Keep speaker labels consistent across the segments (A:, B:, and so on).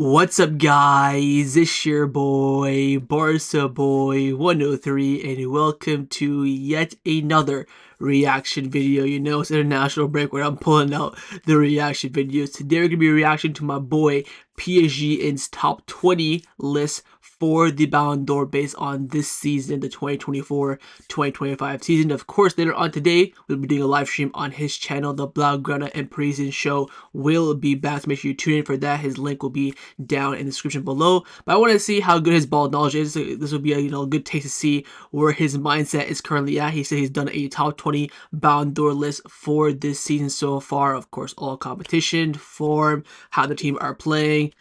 A: What's up, guys? It's your boy, Barca Boy 103, and welcome to yet another reaction video. You know, it's international break where I'm pulling out the reaction videos. Today, we're going to be reacting to my boy PSG in's top 20 list for the Ballon d'Or based on this season, the 2024-2025 season. Of course, later on today, we'll be doing a live stream on his channel. The Blaugrana and Parisian show will be back, so make sure you tune in for that. His link will be down in the description below. But I want to see how good his ball knowledge is. This will be a good taste to see where his mindset is currently at. He said he's done a top 20 Ballon d'Or list for this season so far. Of course, all competition, form, how the team are playing,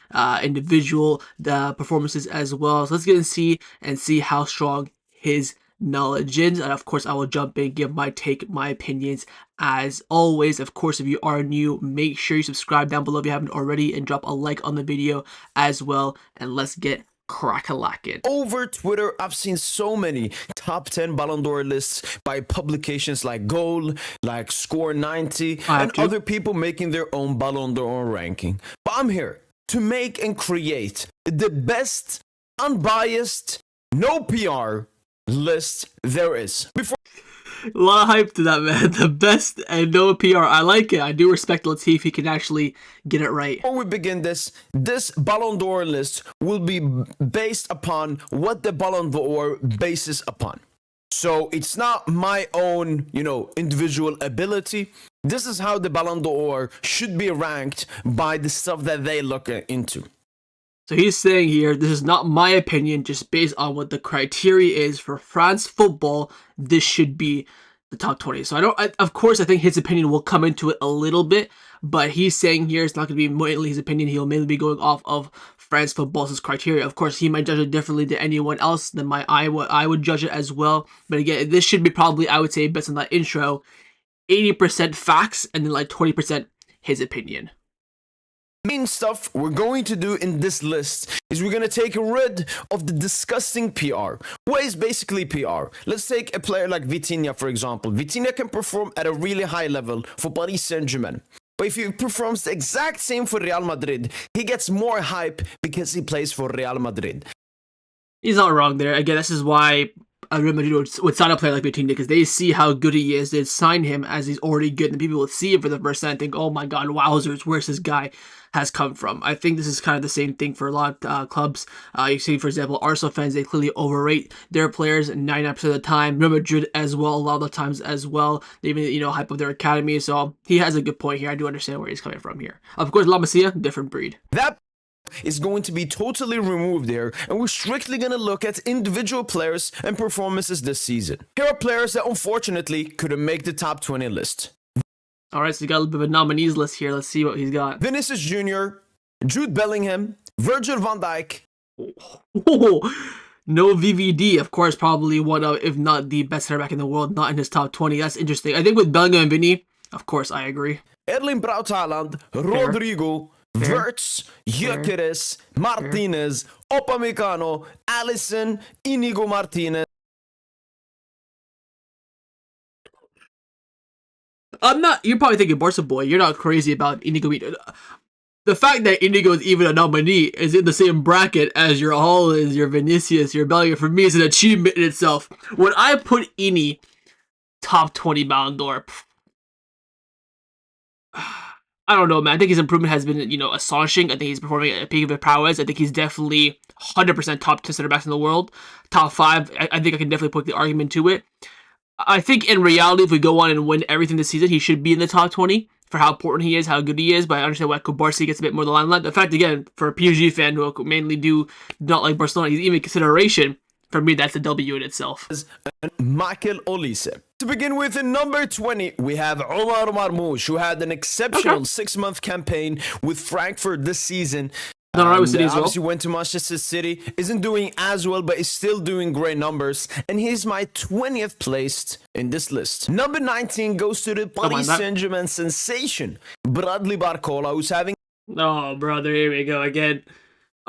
A: individual performances as well. So let's get and see how strong his knowledge is. And of course, I will jump in, give my take, my opinions as always. Of course, if you are new, make sure you subscribe down below if you haven't already, and drop a like on the video as well. And let's get crack-a-lackin'.
B: Over Twitter, I've seen so many top 10 Ballon d'Or lists by publications like Goal, like Score 90, and other people making their own Ballon d'Or ranking. But I'm here to make and create the best, unbiased, no PR list there is.
A: A lot of hype to that, man. The best and no PR. I like it. I do respect it. Let's see if he can actually get it right.
B: Before we begin this Ballon d'Or list will be based upon what the Ballon d'Or bases upon. So it's not my own, individual ability. This is how the Ballon d'Or should be ranked by the stuff that they look into.
A: So he's saying here, this is not my opinion, just based on what the criteria is for France football, this should be the top 20. So of course, I think his opinion will come into it a little bit, but he's saying here it's not going to be mainly his opinion. He'll mainly be going off of France football's criteria. Of course, he might judge it differently than anyone else, than I would judge it as well. But again, this should be probably, I would say, based on that intro, 80% facts and then like 20% his opinion.
B: Main stuff we're going to do in this list is we're going to take rid of the disgusting PR. What is basically PR? Let's take a player like Vitinha, for example. Vitinha can perform at a really high level for Paris Saint-Germain. But if he performs the exact same for Real Madrid, he gets more hype because he plays for Real Madrid.
A: He's not wrong there. Again, this is why Real Madrid would sign a player like Vitinha, because they see how good he is. They'd sign him as he's already good, and people will see him for the first time and think, oh my god, wowzers, where's this guy has come from? I think this is kind of the same thing for a lot of clubs. You see, for example, Arsenal fans, they clearly overrate their players 99% of the time. Real Madrid as well, a lot of the times as well. They even, hype up their academy. So he has a good point here. I do understand where he's coming from here. Of course, La Masia, different breed.
B: That is going to be totally removed there, and we're strictly going to look at individual players and performances this season. Here are players that unfortunately couldn't make the top 20 list.
A: Alright, so you got a little bit of a nominees list here. Let's see what he's got.
B: Vinicius Jr., Jude Bellingham, Virgil van Dijk.
A: Oh, no VVD, of course, probably one of, if not the best center back in the world, not in his top 20. That's interesting. I think with Bellingham and Vinny, of course, I agree.
B: Erling Braut Haaland, Rodrigo, Wirtz, Gyökeres, Martinez, Upamecano, Alisson, Inigo Martinez.
A: You're probably thinking, Barca boy, you're not crazy about Inigo. The fact that Inigo is even a nominee is in the same bracket as your Haaland, your Vinicius, your Bellingham, for me is an achievement in itself. When I put Ini top 20 Ballon d'Or, I don't know, man. I think his improvement has been, astonishing. I think he's performing at a peak of his prowess. I think he's definitely 100% top 10 center backs in the world. Top 5, I think I can definitely put the argument to it. I think in reality, if we go on and win everything this season, he should be in the top 20 for how important he is, how good he is. But I understand why Barca gets a bit more of the limelight. The fact, again, for a PSG fan who mainly do not like Barcelona, he's even consideration. For me, that's a W in itself.
B: Michael Olise. To begin with, in number 20, we have Omar Marmoush, who had an exceptional 6-month campaign with Frankfurt this season. Obviously went to Manchester City, isn't doing as well, but is still doing great numbers, and he's my 20th placed in this list. Number 19 goes to the Paris Saint-Germain sensation, Bradley Barcola, who's having...
A: Oh, brother, here we go again.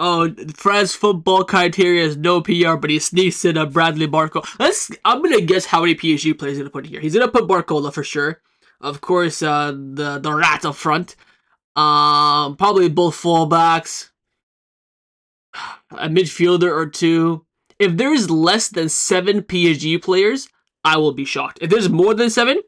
A: Oh, France football criteria is no PR, but he sneaks in a Bradley Barcola. I'm gonna guess how many PSG players he's gonna put here. He's gonna put Barcola for sure. Of course, the rat up front. Probably both fullbacks. a midfielder or two. If there's less than 7 PSG players, I will be shocked. If there's more than 7,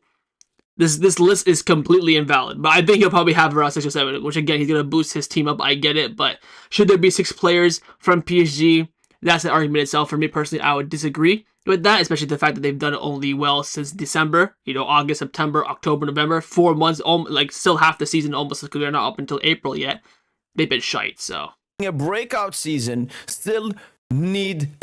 A: this list is completely invalid. But I think he'll probably have around 6 or 7, which again he's gonna boost his team up. I get it, but should there be 6 players from PSG? That's an argument itself. For me personally, I would disagree with that, especially the fact that they've done only well since December. August, September, October, November, 4 months, like still half the season almost, because they're not up until April yet. They've been shite. So
B: a breakout season, still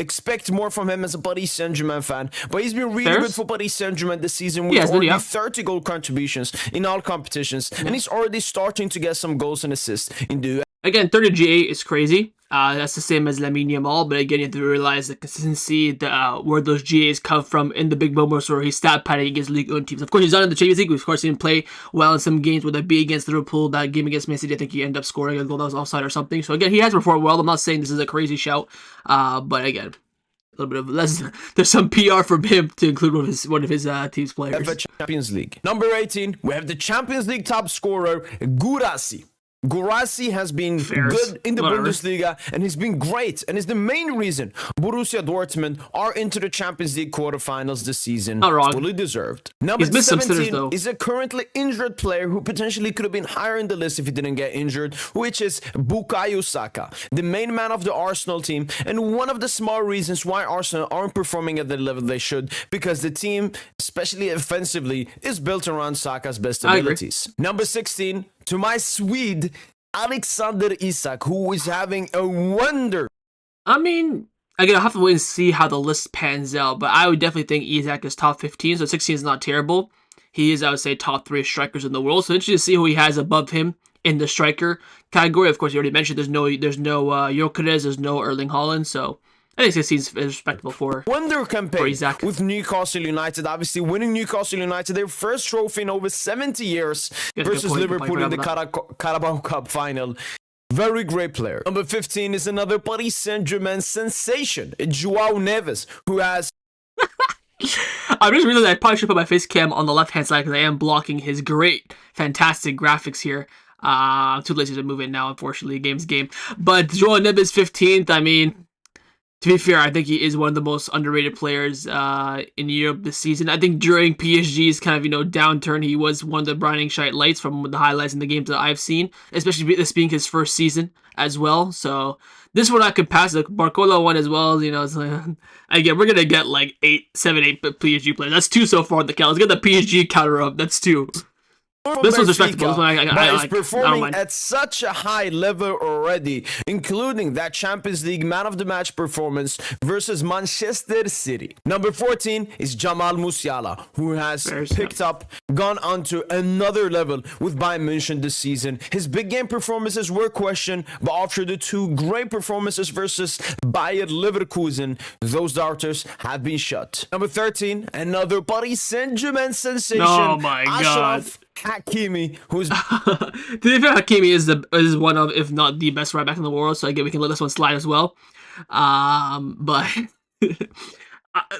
B: expect more from him as a Paris Saint-Germain fan, but he's been really good for Paris Saint-Germain this season with already 30 goal contributions in all competitions, and he's already starting to get some goals and assists in the
A: Again, 30 GA is crazy. That's the same as Lamine Yamal, but again, you have to realize the consistency, where those GAs come from in the big moments where he's stat padding against League One teams. Of course, he's not in the Champions League. Of course, he didn't play well in some games, whether it be against Liverpool, that game against Man City. I think he ended up scoring a goal that was offside or something. So again, he has performed well. I'm not saying this is a crazy shout, but again, a little bit of less. There's some PR from him to include one of his team's players.
B: Champions League. Number 18, we have the Champions League top scorer, Guirassy. Guirassy has been good in the Bundesliga, and he's been great, and is the main reason Borussia Dortmund are into the Champions League quarterfinals this season.
A: Not wrong.
B: Fully deserved. Number 17 is a currently injured player who potentially could have been higher in the list if he didn't get injured, which is Bukayo Saka, the main man of the Arsenal team, and one of the small reasons why Arsenal aren't performing at the level they should, because the team, especially offensively, is built around Saka's best abilities. Number 16, to my Swede, Alexander Isak, who is having a wonder.
A: I mean, again, I'll have to wait and see how the list pans out, but I would definitely think Isak is top 15, so 16 is not terrible. He is, I would say, top 3 strikers in the world, so interesting to see who he has above him in the striker category. Of course, you already mentioned there's no Gyökeres, there's no Erling Haaland, so I think 16 is respectable for
B: wonder campaign with Newcastle United, obviously winning Newcastle United their first trophy in over 70 years versus Liverpool in the Carabao Cup final. Very great player. Number 15 is another Paris Saint-Germain sensation, João Neves, who has...
A: I just realized I probably should put my face cam on the left-hand side because I am blocking his great, fantastic graphics here. I'm too lazy to move it now, unfortunately. Game's game. But João Neves 15th, I mean... To be fair, I think he is one of the most underrated players in Europe this season. I think during PSG's kind of, downturn, he was one of the brining shite lights from the highlights in the games that I've seen, especially this being his first season as well. So this one I could pass. The Barcola one as well, it's like, again, we're going to get like 7, 8 PSG players. That's 2 so far in the count. Let's get the PSG counter up. That's 2. This one's respectable. This one
B: I performing at such a high level already, including that Champions League Man of the Match performance versus Manchester City. Number 14 is Jamal Musiala, who has gone on to another level with Bayern München this season. His big game performances were questioned, but after the 2 great performances versus Bayer Leverkusen, those doubters have been shut. Number 13, another Paris Saint-Germain sensation.
A: Oh my God.
B: Hakimi, who's
A: to be fair, Hakimi is one of, if not the best right back in the world. So again, we can let this one slide as well. But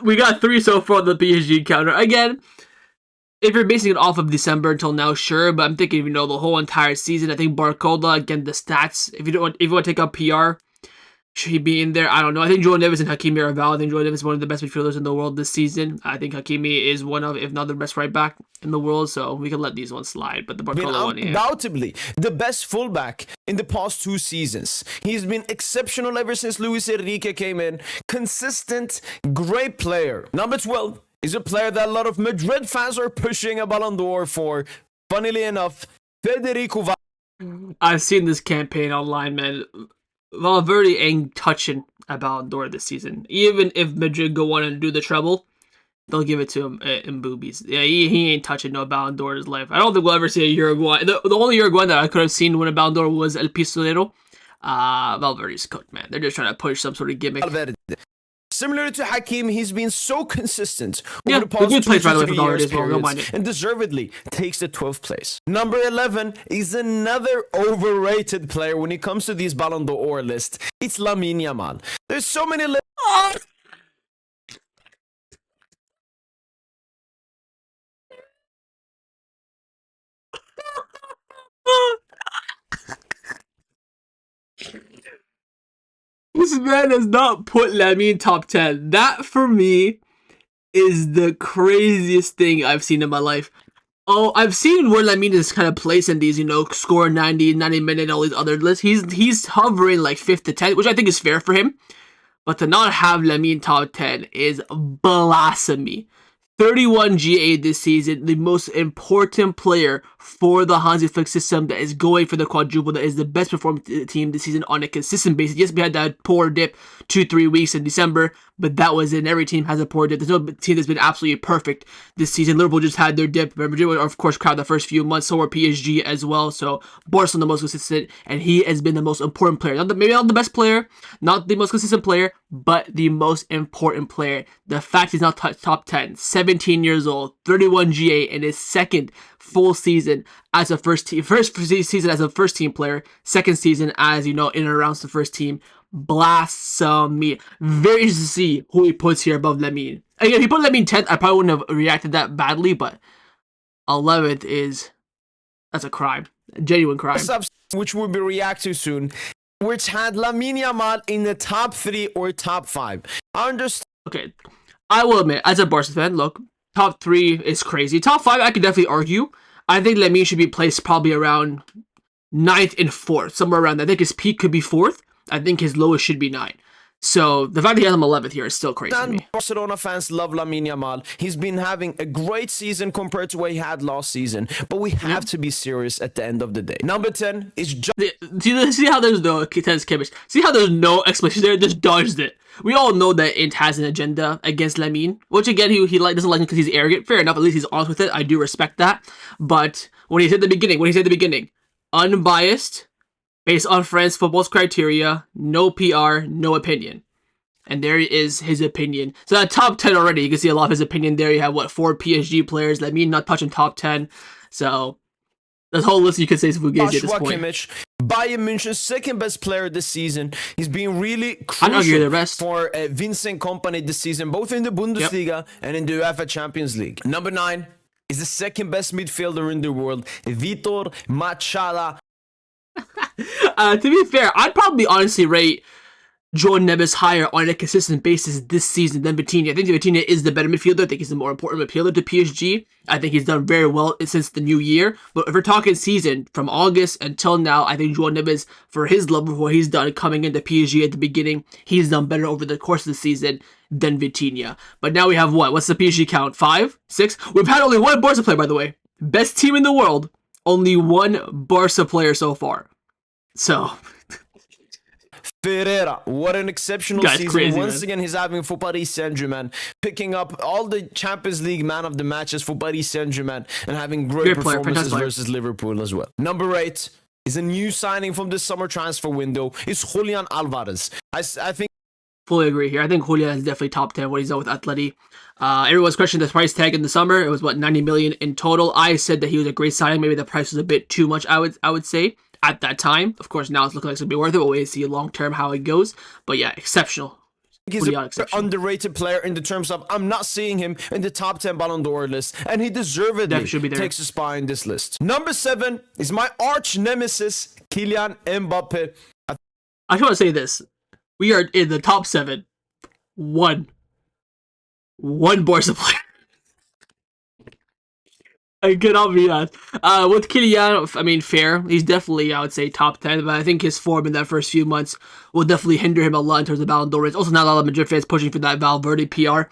A: we got 3 so far on the PSG counter. Again, if you're basing it off of December until now, sure. But I'm thinking, the whole entire season. I think Barcola, again, the stats. If you want to take out PR, should he be in there? I don't know. I think João Neves and Hakimi are valid. I think João Neves is one of the best midfielders in the world this season. I think Hakimi is one of, if not the best right back in the world. So we can let these ones slide. But the Barcola one,
B: undoubtedly the best fullback in the past 2 seasons. He's been exceptional ever since Luis Enrique came in. Consistent, great player. Number 12 is a player that a lot of Madrid fans are pushing a Ballon d'Or for. Funnily enough, Federico Valverde.
A: I've seen this campaign online, man. Valverde ain't touching a Ballon d'Or this season. Even if Madrid go on and do the treble, they'll give it to him in boobies. Yeah, he ain't touching no Ballon d'Or in his life. I don't think we'll ever see a Uruguay. The only Uruguayan that I could have seen win a Ballon d'Or was El Pistolero. Valverde's cooked, man. They're just trying to push some sort of gimmick.
B: Valverde. Similar to Hakim, he's been so consistent
A: over
B: the past 2 to 3 years
A: periods,
B: and deservedly takes the 12th place. Number 11 is another overrated player when it comes to these Ballon d'Or lists. It's Lamine Yamal. There's so many
A: This man has not put Lamine top 10. That, for me, is the craziest thing I've seen in my life. Oh, I've seen where Lamine is kind of placed in these, score 90, 90 minute, all these other lists. He's hovering like 5th to 10th, which I think is fair for him. But to not have Lamine top 10 is blasphemy. 31 GA this season, the most important player for the Hansi Flick system that is going for the quadruple, that is the best performing team this season on a consistent basis. Yes, we had that poor dip 2-3 weeks in December, but that was in every team has a poor dip. There's no team that's been absolutely perfect this season. Liverpool just had their dip. Madrid were, of course, crowd the first few months, so were PSG as well. So Barcelona the most consistent, and he has been the most important player. Maybe not the best player, not the most consistent player, but the most important player. The fact he's not top 10, 17 years old, 31 GA in his second full season as a first season as a first team player, second season as, in and around the first team. Blasphemy. Very interesting to see who he puts here above Lamine. Again, if he put Lamine 10th, I probably wouldn't have reacted that badly, but 11th that's a crime. A genuine crime.
B: Which we'll be reacting soon, which had Lamine Yamal in the top 3 or top 5. I understand.
A: Okay, I will admit, as a Barca fan, look, top 3 is crazy. Top 5, I could definitely argue. I think Lamine should be placed probably around 9th and 4th, somewhere around that. I think his peak could be 4th. I think his lowest should be 9. So the fact that he has him 11th here is still crazy to me.
B: Barcelona fans love Lamine Yamal. He's been having a great season compared to what he had last season. But we have to be serious at the end of the day. Number 10 is just...
A: See how there's no tense chemistry? See how there's no explanation there? Just dodged it. We all know that Int has an agenda against Lamine, which again, he doesn't like him because he's arrogant. Fair enough, at least he's honest with it. I do respect that. But when he said at the beginning, unbiased, based on France football's criteria, no PR, no opinion. And there is his opinion. So that top 10 already, you can see a lot of his opinion there. You have, 4 PSG players. Lamine not touching top 10. So this whole list you could say is Fugazi at this point.
B: Kimmich, Bayern München's second best player this season. He's been really crucial for Vincent Kompany this season, both in the Bundesliga and in the UEFA Champions League. Number 9 is the second best midfielder in the world, Vitor Machala.
A: To be fair, I'd probably honestly rate João Neves higher on a consistent basis this season than Vitinha. I think Vitinha is the better midfielder. I think he's the more important midfielder to PSG. I think he's done very well since the new year. But if we're talking season from August until now, I think João Neves, for his level, for what he's done coming into PSG at the beginning, he's done better over the course of the season than Vitinha. But now we have what? What's the PSG count? 5? 6? We've had only one Barca player, by the way. Best team in the world. Only one Barca player so far. So...
B: Ferreira, what an exceptional season. Crazy, once again, he's having for Paris Saint-Germain, picking up all the Champions League man of the matches for Paris Saint-Germain and having great performances versus Liverpool as well. Number 8 is a new signing from the summer transfer window. It's Julian Alvarez. I think...
A: Fully agree here. I think Julian is definitely top 10 what he's done with Atleti. Everyone's questioned the price tag in the summer. It was, 90 million in total. I said that he was a great signing. Maybe the price was a bit too much, I would say. At that time, of course, now it's looking like it's going to be worth it. We'll wait to see long term how it goes. But yeah, exceptional.
B: He's an underrated player in the terms of I'm not seeing him in the top 10 BallonD'or list, and he deservedly takes a spot in this list. Number 7 is my arch nemesis, Kylian Mbappe.
A: I just want to say this. We are in the top 7. One Barca player. I cannot be honest. With Kylian, I mean, fair. He's definitely, I would say, top 10, but I think his form in that first few months will definitely hinder him a lot in terms of Ballon d'Or race. Also, not a lot of Madrid fans pushing for that Valverde PR.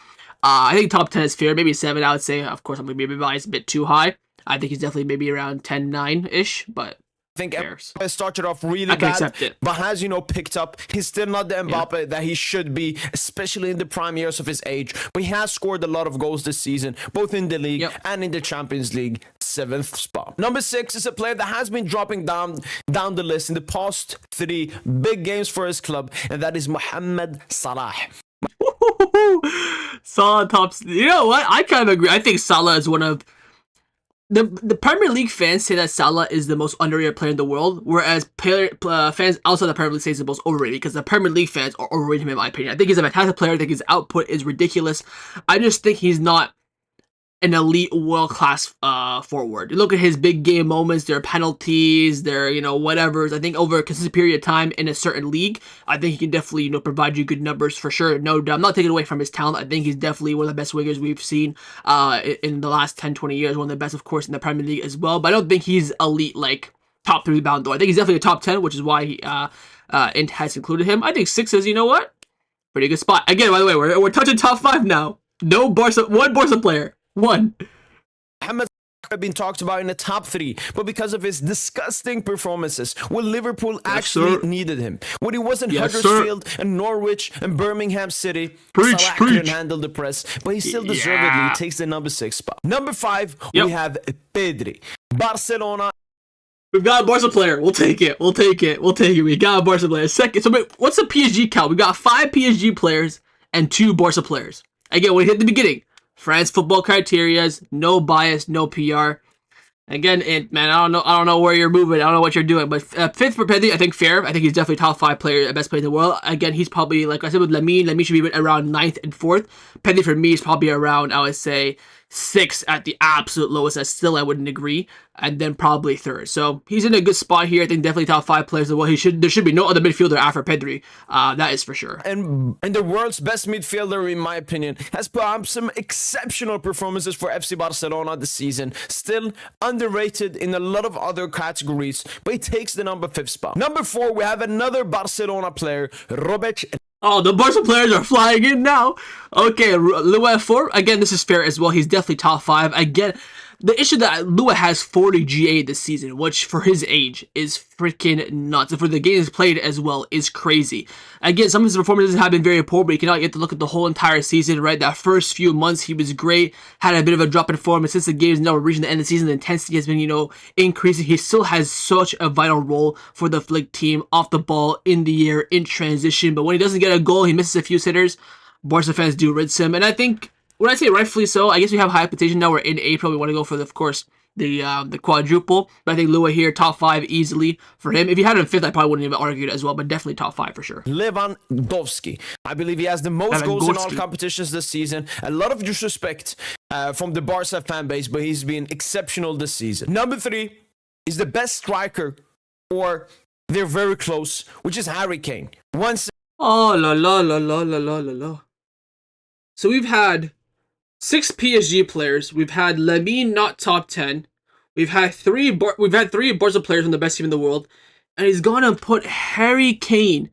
A: I think top 10 is fair. Maybe 7, I would say. Of course, I'm going to be biased a bit too high. I think he's definitely maybe around 10-9-ish, but...
B: I think Mbappe started off really bad, but has, picked up. He's still not the Mbappe that he should be, especially in the prime years of his age. But he has scored a lot of goals this season, both in the league and in the Champions League. 7th spot. Number 6 is a player that has been dropping down the list in the past 3 big games for his club, and that is Mohamed Salah.
A: Salah tops. You know what? I kind of agree. I think Salah is one of... The Premier League fans say that Salah is the most underrated player in the world, whereas fans outside the Premier League say he's the most overrated, because the Premier League fans are overrating him in my opinion. I think he's a fantastic player. I think his output is ridiculous. I just think he's not an elite world-class forward. You look at his big game moments, their penalties, their, whatever. I think over a consistent period of time in a certain league, I think he can definitely, provide you good numbers for sure. No doubt. I'm not taking away from his talent. I think he's definitely one of the best wingers we've seen in the last 10, 20 years. One of the best, of course, in the Premier League as well. But I don't think he's elite, like top 3 BallonD'or. I think he's definitely a top 10, which is why he Int has included him. I think 6 is, you know what? Pretty good spot. Again, by the way, we're touching top 5 now. No Barca, one Barca player. One.
B: Mohamed have been talked about in the top 3, but because of his disgusting performances, when Liverpool actually needed him, when he was in Huddersfield and Norwich and Birmingham City, Salah couldn't handle the press, but he still deservedly takes the number 6 spot. Number 5, we have Pedri. Barcelona.
A: We've got a Barca player. We'll take it. We got a Barca player. Second. So what's the PSG count? We've got 5 PSG players and 2 Barca players. Again, we hit the beginning. France football criterias, no bias, no PR. Again, man, I don't know where you're moving. I don't know what you're doing. But 5th for Pedri, I think fair. I think he's definitely top 5 player, best player in the world. Again, he's probably, like I said with Lamine should be around 9th and 4th. Pedri for me is probably around, I would say, 6th at the absolute lowest. I wouldn't agree. And then probably 3rd. So he's in a good spot here. I think definitely top 5 players. Well, there should be no other midfielder after Pedri. That is for sure.
B: And the world's best midfielder, in my opinion, has put up some exceptional performances for FC Barcelona this season. Still underrated in a lot of other categories, but he takes the number 5th spot. Number 4, we have another Barcelona player, Robert.
A: Oh, the Barca players are flying in now. Okay, Lua 4. Again, this is fair as well. He's definitely top 5. Again, the issue that Lua has 40 GA this season, which for his age is freaking nuts. And for the games played as well is crazy. Again, some of his performances have been very poor, but you cannot get to look at the whole entire season, right? That first few months, he was great, had a bit of a drop in form, and since the games now reaching the end of the season, the intensity has been, increasing. He still has such a vital role for the Flick team, off the ball, in the air, in transition, but when he doesn't get a goal, he misses a few sitters. Barca fans do rinse him, and I think, when I say rightfully so, I guess we have high expectation now. We're in April. We want to go for, of course, the quadruple. But I think Lua here, top 5 easily for him. If you had him 5th, I probably wouldn't even argue it as well, but definitely top 5 for sure.
B: Lewandowski. I believe he has the most goals in all competitions this season. A lot of disrespect from the Barca fan base, but he's been exceptional this season. Number 3 is the best striker, or they're very close, which is Harry Kane.
A: Oh, la la la la la la la la. So we've had 6 PSG players. We've had Lamine not top 10. We've had 3 Barca players from the best team in the world, and he's gonna put Harry Kane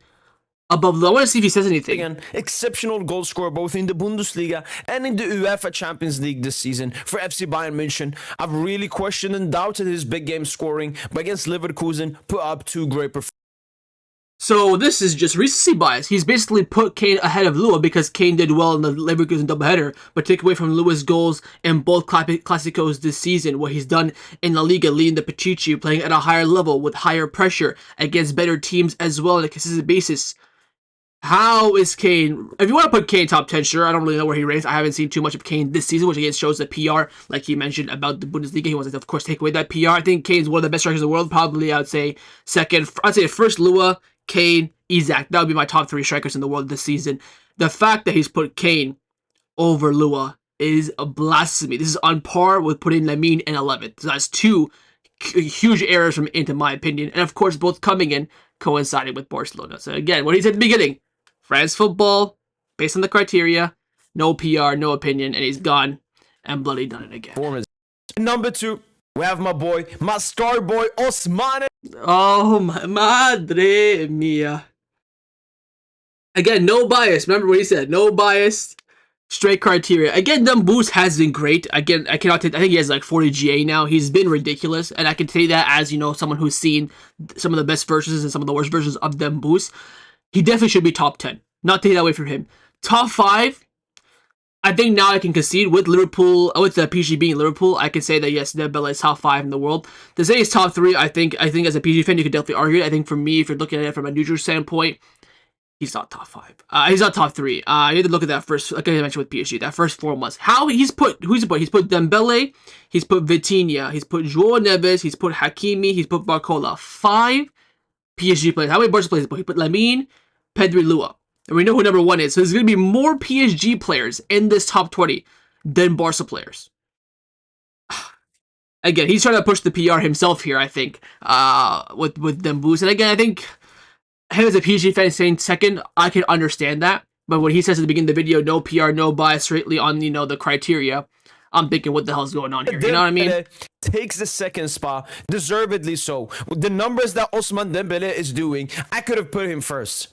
A: above. I want to see if he says anything.
B: An exceptional goal scorer both in the Bundesliga and in the UEFA Champions League this season for FC Bayern München. I've really questioned and doubted his big game scoring, but against Leverkusen, put up 2 great performances.
A: So this is just recency bias. He's basically put Kane ahead of Lua because Kane did well in the Leverkusen doubleheader, but take away from Lua's goals in both Clásicos this season, what he's done in La Liga, leading the Pichichi, playing at a higher level with higher pressure against better teams as well on a consistent basis. How is Kane? If you want to put Kane top 10, sure. I don't really know where he ranks. I haven't seen too much of Kane this season, which again shows the PR, like he mentioned about the Bundesliga. He wants to, of course, take away that PR. I think Kane's one of the best strikers in the world. Probably, I would say second. I'd say first Lua, Kane, Isaac. That would be my top 3 strikers in the world this season. The fact that he's put Kane over Lua is a blasphemy. This is on par with putting Lamine in 11th. So that's 2 huge errors from Int, in my opinion. And of course, both coming in coinciding with Barcelona. So again, what he said at the beginning, France football, based on the criteria, no PR, no opinion, and he's gone and bloody done it again.
B: Number 2, we have my star boy, Osman.
A: Oh, my madre mia. Again, no bias. Remember what he said. No bias. Straight criteria. Again, Boost has been great. Again, I think he has like 40 GA now. He's been ridiculous. And I can say that as, someone who's seen some of the best versions and some of the worst versions of Boost. He definitely should be top 10. Not taking that away from him. Top 5. I think now I can concede with Liverpool, with the PSG being Liverpool, I can say that yes, Dembele is top 5 in the world. To say he's top 3, I think as a PSG fan, you could definitely argue it. I think for me, if you're looking at it from a neutral standpoint, he's not top 5. He's not top 3. You have to look at that first, like I mentioned with PSG, that first 4 months. Who's he put? He's put Dembele, he's put Vitinha, he's put João Neves, he's put Hakimi, he's put Barcola. 5 PSG players. How many Barca players? He put Lamine, Pedri, Lua. And we know who number 1 is. So there's going to be more PSG players in this top 20 than Barca players. again, he's trying to push the PR himself here, I think, with them boosts. And again, I think him as a PSG fan saying second, I can understand that. But when he says at the beginning of the video, no PR, no bias, straightly on, the criteria, I'm thinking, what the hell's going on here? You know what I mean?
B: Takes the second spot, deservedly so. With the numbers that Ousmane Dembele is doing, I could have put him first.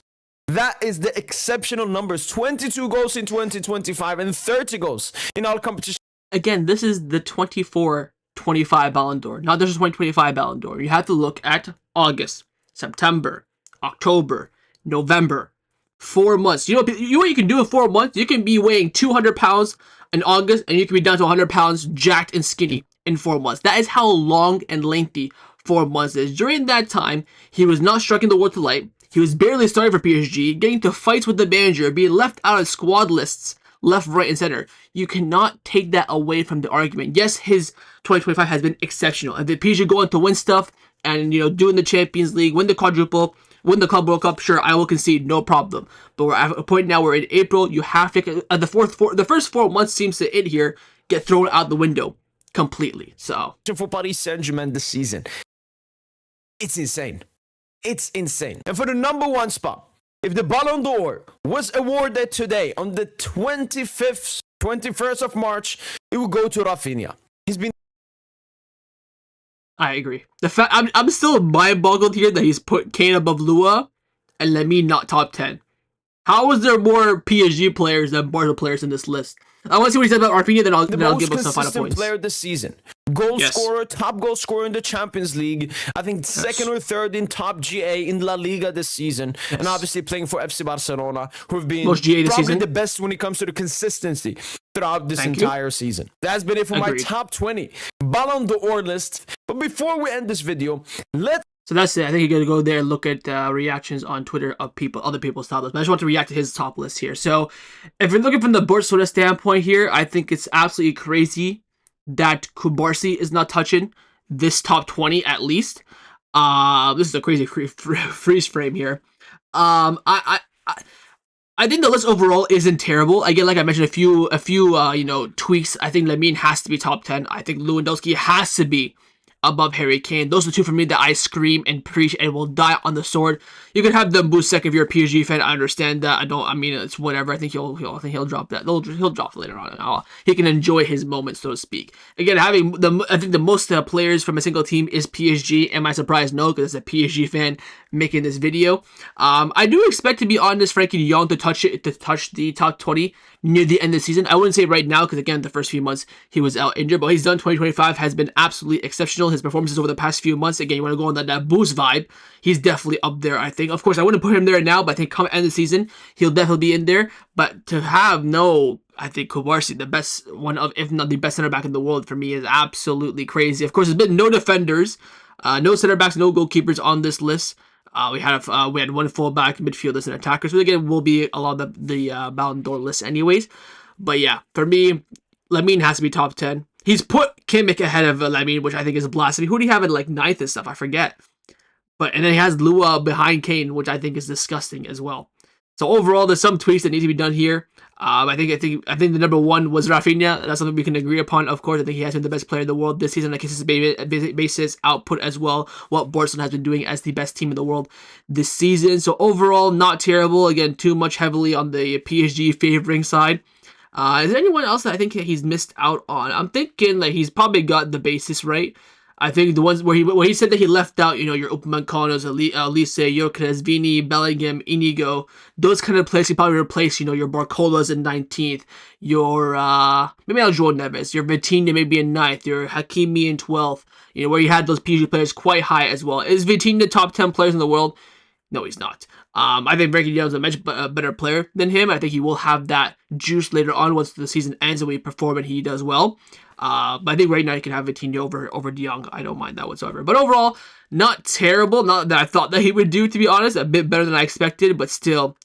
B: That is the exceptional numbers. 22 goals in 2025 and 30 goals in all competitions.
A: Again, this is the 24-25 Ballon d'Or. Not just 2025 Ballon d'Or. You have to look at August, September, October, November. 4 months. You know what you can do in 4 months? You can be weighing 200 pounds in August, and you can be down to 100 pounds, jacked and skinny in 4 months. That is how long and lengthy 4 months is. During that time, he was not striking the world to light. He was barely starting for PSG, getting to fights with the manager, being left out of squad lists, left, right, and center. You cannot take that away from the argument. Yes, his 2025 has been exceptional. And did PSG go on to win stuff and, doing the Champions League, win the quadruple, win the Club World Cup? Sure, I will concede, no problem. But we're at a point now where in April, you have to, the first 4 months seems to it here, get thrown out the window completely. So
B: for Paris Saint-Germain this season, it's insane. It's insane. And for the number one spot, if the Ballon d'Or was awarded today on the 21st of March, it would go to Rafinha. He's been...
A: I agree. The fact I'm still mind-boggled here that he's put Kane above Lua and Lamine not top 10. How is there more PSG players than Barca players in this list? I want to see what he said about Rafinha, then I'll give us some final points. The most consistent
B: player this season. Goal scorer, top goal scorer in the Champions League. I think second or third in top GA in La Liga this season. Yes. And obviously playing for FC Barcelona, who have been probably the best when it comes to the consistency throughout this entire season. That's been it for my top 20 Ballon d'Or list. But before we end this video,
A: So that's it. I think you got to go there and look at reactions on Twitter of other people's top lists. But I just want to react to his top list here. So if you're looking from the Barcelona standpoint here, I think it's absolutely crazy that Kubarsi is not touching this top 20 at least. This is a crazy freeze frame here. I think the list overall isn't terrible. Again, like I mentioned, a few tweaks. I think Lamine has to be top 10. I think Lewandowski has to be above Harry Kane. Those are two for me that I scream and preach and will die on the sword. You can have them boost second if you're a PSG fan. I understand that. It's whatever. I think he'll drop that. He'll drop it later on. He can enjoy his moment, so to speak. Again, I think the most players from a single team is PSG. Am I surprised? No, because it's a PSG fan making this video. I do expect, to be honest, Frankie de Jong to touch the top 20 near the end of the season. I wouldn't say right now, because again, the first few months he was out injured, but he's done. 2025 has been absolutely exceptional. His performances over the past few months, again, you want to go on that boost vibe, he's definitely up there, I think. Of course, I wouldn't put him there now, but I think come end of the season, he'll definitely be in there. But to have I think Kubarsi, the best one of, if not the best center back in the world, for me is absolutely crazy. Of course, there's been no defenders, no center backs, no goalkeepers on this list. We had one fullback, midfielders, and attackers, but again, will be a lot of the Ballon d'Or list anyways. But yeah, for me, Lamine has to be top 10. He's put Kimmich ahead of Lamine, which I think is blasphemy. Who do you have at like 9th and stuff? I forget. And then he has Lua behind Kane, which I think is disgusting as well. So overall, there's some tweaks that need to be done here. I think the number one was Rafinha. That's something we can agree upon. Of course, I think he has been the best player in the world this season on a consistent basis, output as well. What Barcelona has been doing as the best team in the world this season. So overall, not terrible. Again, too much heavily on the PSG favoring side. Is there anyone else that I think he's missed out on? I'm thinking that he's probably got the basis right. I think the ones where he said that he left out, your Upamecano's, Elise, Gyökeres, Vini, Bellingham, Inigo, those kind of players he probably replace, your Barcolas in 19th, your maybe João Neves, your Vitinha maybe in 9th, your Hakimi in 12th, where you had those PSG players quite high as well. Is Vitinha top 10 players in the world? No, he's not. I think Frankie de Jong is a much better player than him. I think he will have that juice later on once the season ends and we perform and he does well. But I think right now you can have Vitinha over de Jong. I don't mind that whatsoever. But overall, not terrible. Not that I thought that he would do, to be honest. A bit better than I expected, but still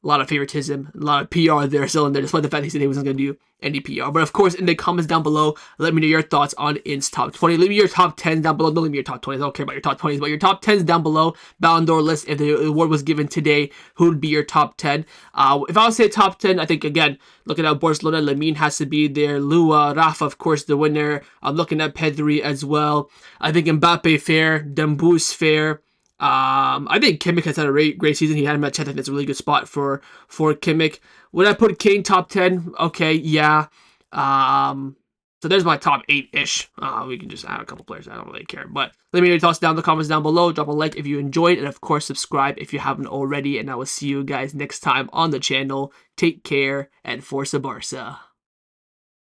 A: a lot of favoritism, a lot of PR there still in there, despite the fact he said he wasn't going to do any PR. But of course, in the comments down below, let me know your thoughts on In's top 20. Leave me your top 10s down below. Don't leave me your top 20s. I don't care about your top 20s, but your top 10s down below. Ballon d'Or list. If the award was given today, who would be your top 10? If I would say top 10, I think, again, looking at Barcelona, Lamine has to be there. Lua, Rafa, of course, the winner. I'm looking at Pedri as well. I think Mbappe fair. Dembouz fair. I think Kimmich has had a great season. He had him at 10th. I think it's a really good spot for Kimmich. Would I put Kane top 10? Okay, yeah. So there's my top 8-ish. We can just add a couple players. I don't really care. But let me know your thoughts down in the comments down below. Drop a like if you enjoyed. And of course, subscribe if you haven't already. And I will see you guys next time on the channel. Take care and Forza Barca.